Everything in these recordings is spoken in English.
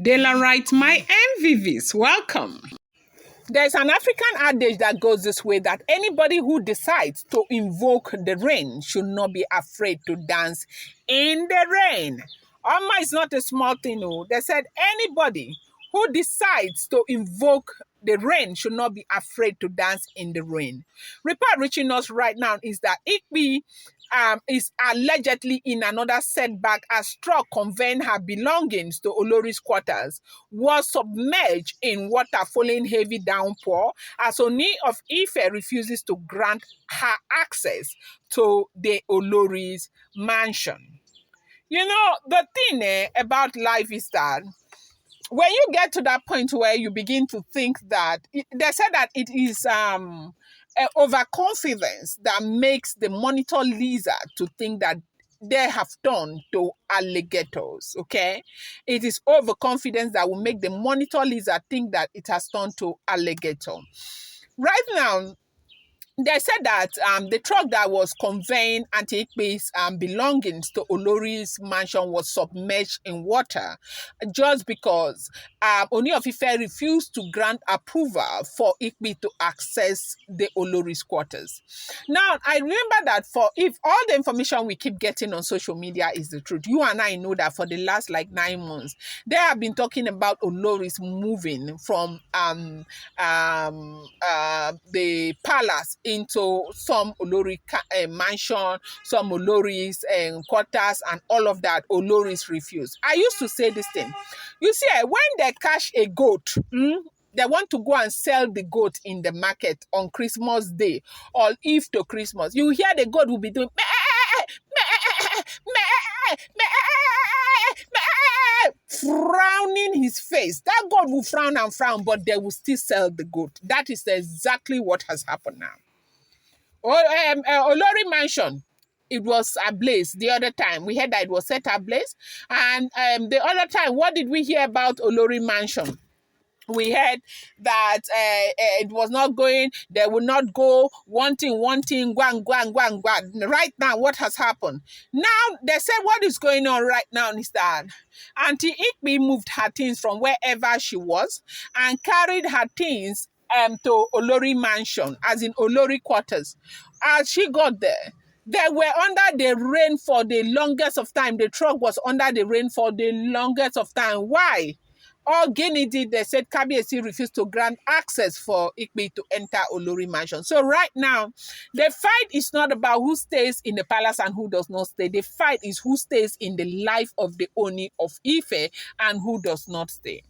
Daylight, my MVVs, welcome. There's an African adage that goes this way that anybody who decides to invoke the rain should not be afraid to dance in the rain. Alma is not a small thing. No. They said anybody who decides to invoke the rain should not be afraid to dance in the rain. Report reaching us right now is that Igbi is allegedly in another setback as truck conveying her belongings to Oloris quarters was submerged in water following heavy downpour as Ooni of Ife refuses to grant her access to the Oloris mansion. You know, the thing about life is that when you get to that point where you begin to think that, they said that it is overconfidence that makes the monitor lizard to think that they have turned to alligators, okay? It is overconfidence that will make the monitor lizard think that it has turned to alligator. Right now, they said that the truck that was conveying Auntie Igbi's belongings to Oloris mansion was submerged in water just because Ooni of Ife refused to grant approval for Igbi to access the Oloris quarters. Now, I remember that if all the information we keep getting on social media is the truth, you and I know that for the last 9 months, they have been talking about Oloris moving from the palace into some Olori mansion, some Oloris quarters, and all of that. Oloris refused. I used to say this thing. You see, when they catch a goat, they want to go and sell the goat in the market on Christmas Day or Eve to Christmas. You hear the goat will be doing frowning his face. That God will frown and frown, but they will still sell the goat. That is exactly what has happened now. Olori Mansion, it was ablaze the other time. We heard that it was set ablaze. And the other time, what did we hear about Olori Mansion? We heard that it was not going, they will not go, wanting, guang. Right now, what has happened? Now, they said what is going on right now is that Auntie Igbi moved her things from wherever she was and carried her things to Olori Mansion, as in Olori quarters. As she got there, they were under the rain for the longest of time. The truck was under the rain for the longest of time. Why? All Guinea did, they said Kabiyesi refused to grant access for Igbi to enter Olori Mansion. So right now, the fight is not about who stays in the palace and who does not stay. The fight is who stays in the life of the Ooni of Ife and who does not stay.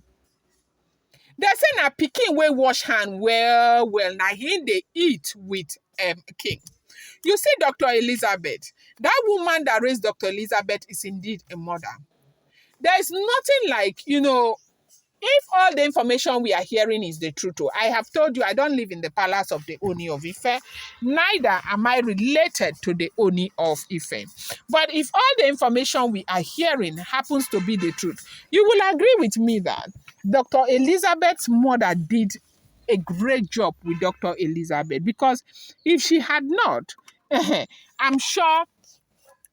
They say na pikin wey wash hand well, na him dey eat with king. You see, Dr. Elizabeth, that woman that raised Dr. Elizabeth is indeed a mother. There is nothing like, if all the information we are hearing is the truth, I have told you I don't live in the palace of the Ooni of Ife, neither am I related to the Ooni of Ife. But if all the information we are hearing happens to be the truth, you will agree with me that Dr. Elizabeth's mother did a great job with Dr. Elizabeth, because if she had not, I'm sure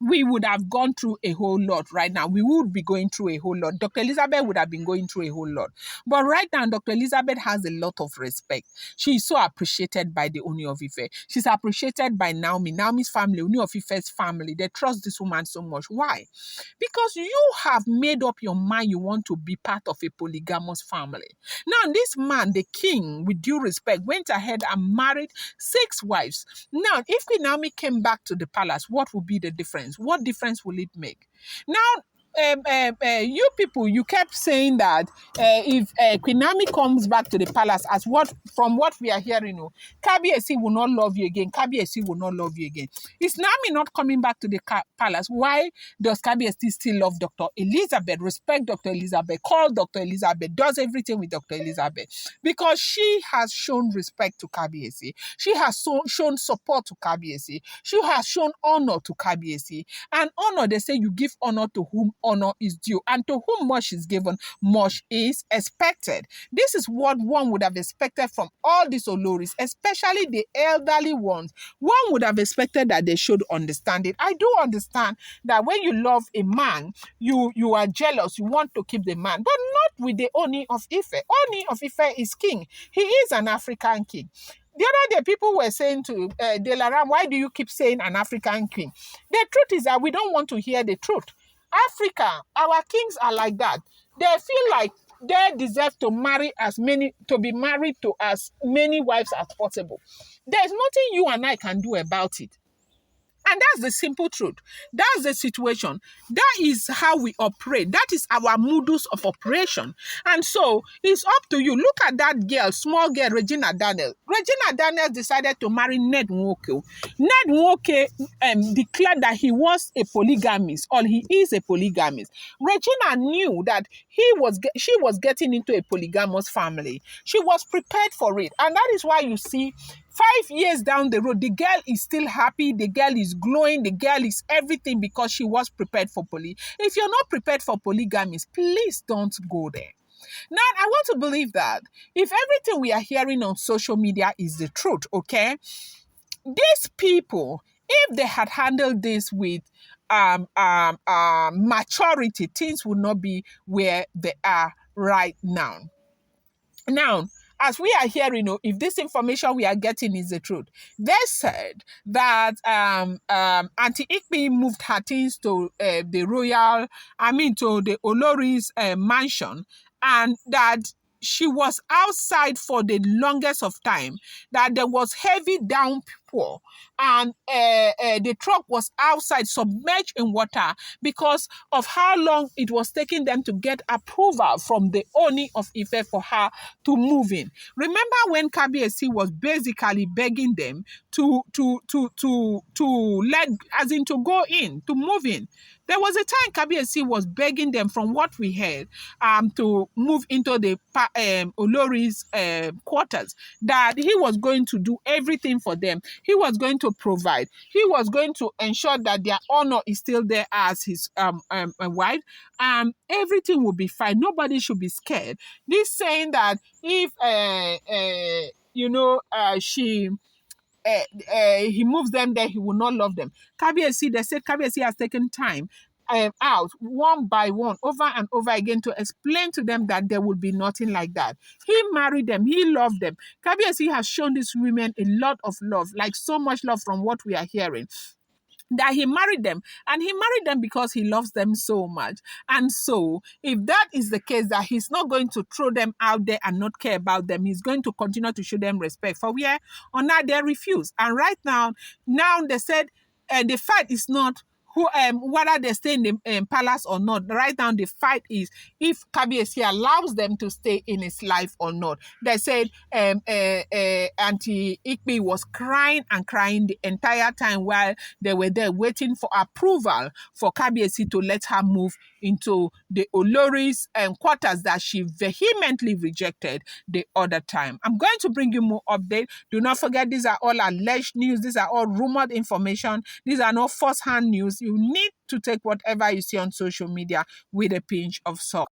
we would have gone through a whole lot right now. We would be going through a whole lot. Dr. Elizabeth would have been going through a whole lot. But right now, Dr. Elizabeth has a lot of respect. She is so appreciated by the Ooni of Ife. She's appreciated by Naomi, Naomi's family, Ooni of Ife's family. They trust this woman so much. Why? Because you have made up your mind you want to be part of a polygamous family. Now, this man, the king, with due respect, went ahead and married 6 wives. Now, if Queen Naomi came back to the palace, what would be the difference? What difference will it make? Now, you people, you kept saying that if Queen Naomi comes back to the palace, from what we are hearing, Kabiyesi will not love you again. Kabiyesi will not love you again. Is Naomi not coming back to the palace? Why does Kabiyesi still love Dr. Elizabeth, respect Dr. Elizabeth, call Dr. Elizabeth, does everything with Dr. Elizabeth? Because she has shown respect to Kabiyesi. She has shown support to Kabiyesi. She has shown honor to Kabiyesi. And honor, they say you give honor to whom honor is due, and to whom much is given, much is expected. This is what one would have expected from all these Oloris, especially the elderly ones. One would have expected that they should understand it. I do understand that when you love a man, you are jealous, you want to keep the man, but not with the Ooni of Ife. Ooni of Ife is king. He is an African king. The other day, people were saying to Delaram, why do you keep saying an African king? The truth is that we don't want to hear the truth. Africa, our kings are like that. They feel like they deserve to be married to as many wives as possible. There's nothing you and I can do about it. And that's the simple truth. That's the situation. That is how we operate. That is our modus of operation. And so it's up to you. Look at that girl, small girl, Regina Daniel. Regina Daniel decided to marry Ned Nwoke. Ned Nwoke declared that he was a polygamist, or he is a polygamist. Regina knew that she was getting into a polygamous family. She was prepared for it. And that is why you see 5 years down the road, the girl is still happy, the girl is glowing, the girl is everything because she was prepared for poly. If you're not prepared for polygamy, please don't go there. Now, I want to believe that if everything we are hearing on social media is the truth, okay, these people, if they had handled this with maturity, things would not be where they are right now. Now, as we are hearing, if this information we are getting is the truth, they said that Auntie Igbi moved her things to to the Oloris mansion, and that she was outside for the longest of time, that there was heavy downpour, and the truck was outside submerged in water because of how long it was taking them to get approval from the Ooni of Ife for her to move in. Remember when Kabiyesi was basically begging them to let, as in to go in, to move in. There was a time Kabiyesi was begging them, from what we heard, to move into the Oloris quarters, that he was going to do everything for them. He was going to provide. He was going to ensure that their honor is still there as his wife. Everything will be fine. Nobody should be scared. This saying that if he moves them there, he will not love them. Kabiyesi, they said Kabiyesi has taken time out one by one, over and over again, to explain to them that there will be nothing like that. He married them. He loved them. Kabiyesi has shown these women a lot of love, like so much love from what we are hearing, that he married them, and he married them because he loves them so much. And so if that is the case, that he's not going to throw them out there and not care about them, he's going to continue to show them respect. For where or now they refuse. And right now they said the fight is not whether they stay in the palace or not. Right now, the fight is if Kabiyesi allows them to stay in his life or not. They said Auntie Igbi was crying and crying the entire time while they were there waiting for approval for Kabiyesi to let her move into the Oloris quarters that she vehemently rejected the other time. I'm going to bring you more updates. Do not forget, these are all alleged news. These are all rumored information. These are not first-hand news. You need to take whatever you see on social media with a pinch of salt.